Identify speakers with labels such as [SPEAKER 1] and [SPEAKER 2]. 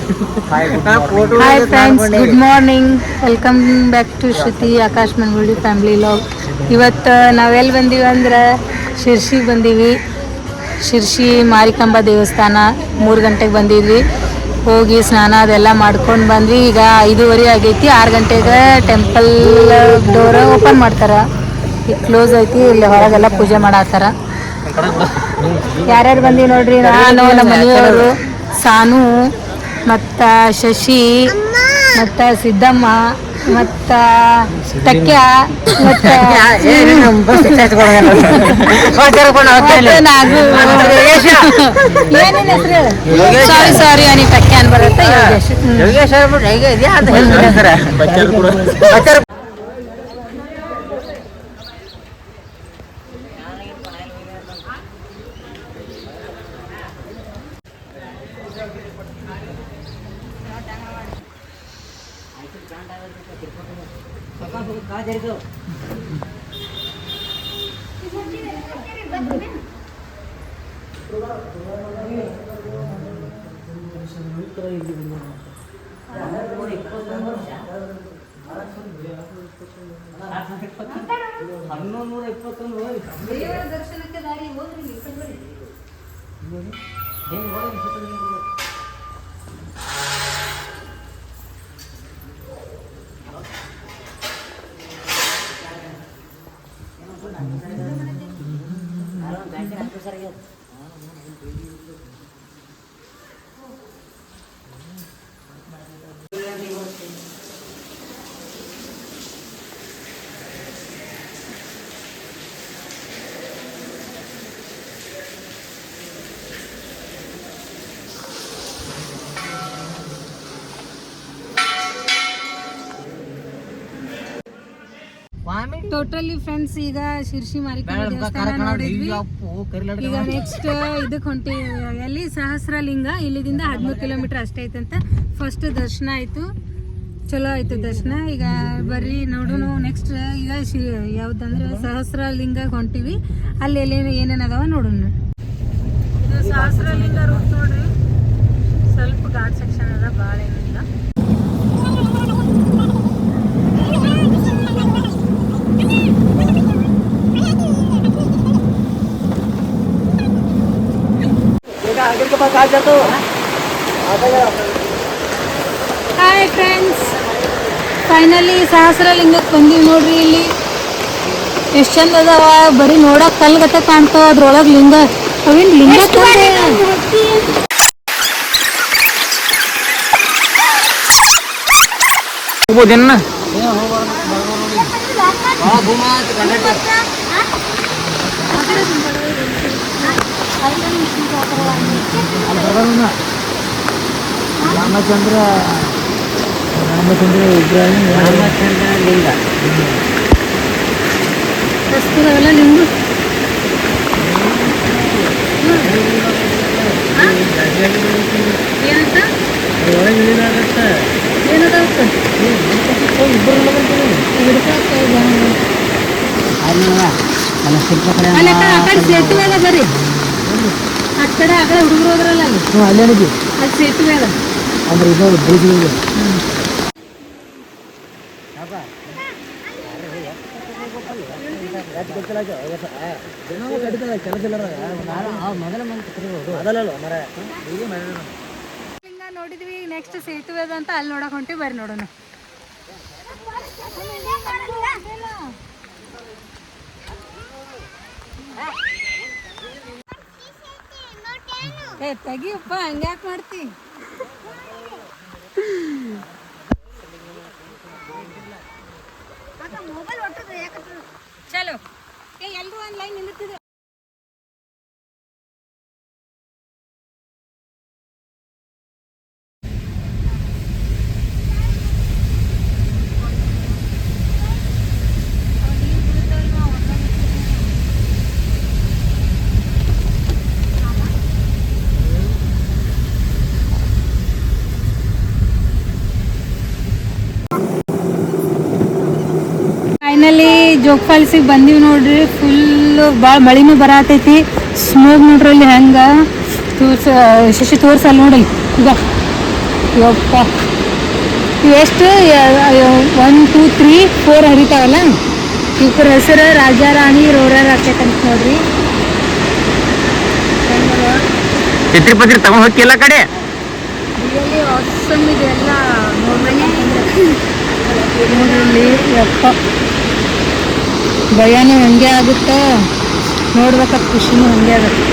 [SPEAKER 1] Hi friends, good morning. Welcome back to Shruti Akash Manguli family vlog. ಇವತ್ತು ನಾವೆಲ್ಲಿ ಬಂದೀವಿ ಅಂದ್ರೆ ಶಿರ್ಸಿಗೆ ಬಂದೀವಿ. ಶಿರ್ಸಿ ಮಾರಿಕಾಂಬಾ ದೇವಸ್ಥಾನ 3 ಗಂಟೆಗೆ ಬಂದಿದ್ವಿ. ಹೋಗಿ ಸ್ನಾನ ಅದೆಲ್ಲ ಮಾಡ್ಕೊಂಡು ಬಂದ್ವಿ. ಈಗ 5:30 ಆಗೈತಿ. 6 ಗಂಟೆಗೆ ಟೆಂಪಲ್ ಡೋರ್ ಓಪನ್ ಮಾಡ್ತಾರೆ. ಈಗ ಕ್ಲೋಸ್ ಐತಿ. ಇಲ್ಲಿ ಹೊರಗೆಲ್ಲ ಪೂಜೆ ಮಾಡತ್ತಾರ. ಯಾರ್ಯಾರು ಬಂದೀವಿ ನೋಡ್ರಿ. ನಾನು, ನಮ್ಮ ಮನೆಯವರು, ಸಾನು ಮತ್ತು ಶಶಿ ಮತ್ತು ಸಿದ್ದಮ್ಮ ಮತ್ತು ಟಕ್ಯ ಮತ್ತು ನಾಗು. ಏನೇನು ಹೆಸರು? ಸಾರಿ ಅನಿ ಟಕ್ಯ ಅನ್ ಬರುತ್ತೆ. ದೇವರ ದರ್ಶನಕ್ಕೆ ದಾರಿ ಹೋದ್ರಿ. ಟೋಟಲಿ ಫ್ರೆಂಡ್ಸ್, ಈಗ ಶಿರ್ಸಿ ಮಾರಿಕಾಂಬಾ ದೇವಸ್ಥಾನ ನೋಡಿದ್ವಿ. ಈಗ ನೆಕ್ಸ್ಟ್ ಇದಕ್ಕೆ ಹೊಂಟಿವಿ. ಎಲ್ಲಿ ಸಹಸ್ರಲಿಂಗ. ಇಲ್ಲಿಂದ 13 ಕಿಲೋಮೀಟರ್ ಅಷ್ಟೇ ಐತಂತ. ಫಸ್ಟ್ ದರ್ಶನ ಆಯ್ತು, ಚಲೋ ಆಯ್ತು ದರ್ಶನ. ಈಗ ಬರ್ರಿ ನೋಡೋಣ. ನೆಕ್ಸ್ಟ್ ಈಗ ಯಾವ್ದಂದ್ರೆ ಸಹಸ್ರಲಿಂಗ ಹೊಂಟಿವಿ. ಅಲ್ಲಿ ಏನೇನು ಅದಾವ ನೋಡೋಣ. ಇದು ಸಹಸ್ರಲಿಂಗ ರೂಟ್ ನೋಡ್ರಿ. ಸ್ವಲ್ಪ ಘಾಟ್ ಸೆಕ್ಷನ್ ಅದ, ಭಾಳ ಏನಿಲ್ಲ. ಹಾಯ್ ಫ್ರೆಂಡ್ಸ್, ಫೈನಲಿ ಸಹಸ್ರಲಿಂಗಕ್ಕೆ ಬಂದೀವಿ ನೋಡ್ರಿ. ಇಲ್ಲಿ ಎಷ್ಟು ಚಂದ ಅದಾವ. ಬರೀ ನೋಡಕ್ ಕಲ್ಗತ್ತೆ ಕಾಣ್ತಾವ. ಅದ್ರೊಳಗೆ ಲಿಂಗ ಅವೇನು ಲಿಂಗ ಹೋಗ್ಬೋದೇನ? ರಾಮಚಂದ್ರ ವಿಗ್ರಹ, ರಾಮಚಂದ್ರ ಲಿಂಗ ಅವೆಲ್ಲ ಲಿಂಗ. ಏನಂತ ಸೇತುವೆ ಅದ. ಬರ್ರಿ ಆ ಕಡೆ ಆ ಕಡೆ ಹುಡುಗರು ಹೋದ್ರಲ್ಲ, ಅಲ್ಲಿ ಸೇತುವೆ ಅದ. ಅಂದ್ರೆ ಇನ್ನೊಂದು ಬ್ರಿಡ್ಜ್ ಇದೆ. ನೋಡಿದ್ವಿ. ನೆಕ್ಸ್ಟ್ ಸೇತುವೆ ಅದ ಅಂತ ಅಲ್ಲಿ ನೋಡಕ್ ಹೊಂಟಿವಿ. ಬರ್ರಿ ನೋಡೋಣ. ತೆಗಿಯಪ್ಪ, ಹಂಗ್ಯಾಕೆ ಮಾಡ್ತಿ? ಚಲೋ ಎಲ್ಲರೂ ಒಂದು ಲೈನ್ ನಿಲ್ಲುತ್ತಿದೆ. ಫೈನಲಿ ಜೋಗ್ ಫಾಲ್ಸಿಗೆ ಬಂದೀವಿ ನೋಡ್ರಿ. ಫುಲ್ ಭಾಳ ಮಳಿನೂ ಬರತೈತಿ. ಸ್ಮೋಕ್ ನೋಡ್ರಿ ಅಲ್ಲಿ ಹೆಂಗೆ ಶಶಿ ತೋರ್ಸಲ್ಲ ನೋಡಲ್ಲಿ. ಈಗ ಯಪ್ಪ ಇವೆಷ್ಟು 1 2 3 4 ಹರಿತಾವಲ್ಲ. ಇವ್ರ ಹೆಸರು ರಾಜಾರಾಣಿ ರೋರರ್ ಆಕೈತಂತ ನೋಡ್ರಿ.
[SPEAKER 2] ಛತ್ರಿ ಪತ್ರಿ ತಗೊಂಡ್ ಹೋಗಿಲ್ಲ ಕಡೆ
[SPEAKER 1] ರಿಯಲಿ ಆಸಮ್ ಇದೆ ಎಲ್ಲ ನೋಡ್ರಿ. ಯಪ್ಪ ಭಯನೂ ಹಂಗೆ ಆಗುತ್ತೆ, ನೋಡ್ಬೇಕಂತ ಖುಷಿನೂ ಹಂಗೆ ಆಗುತ್ತೆ.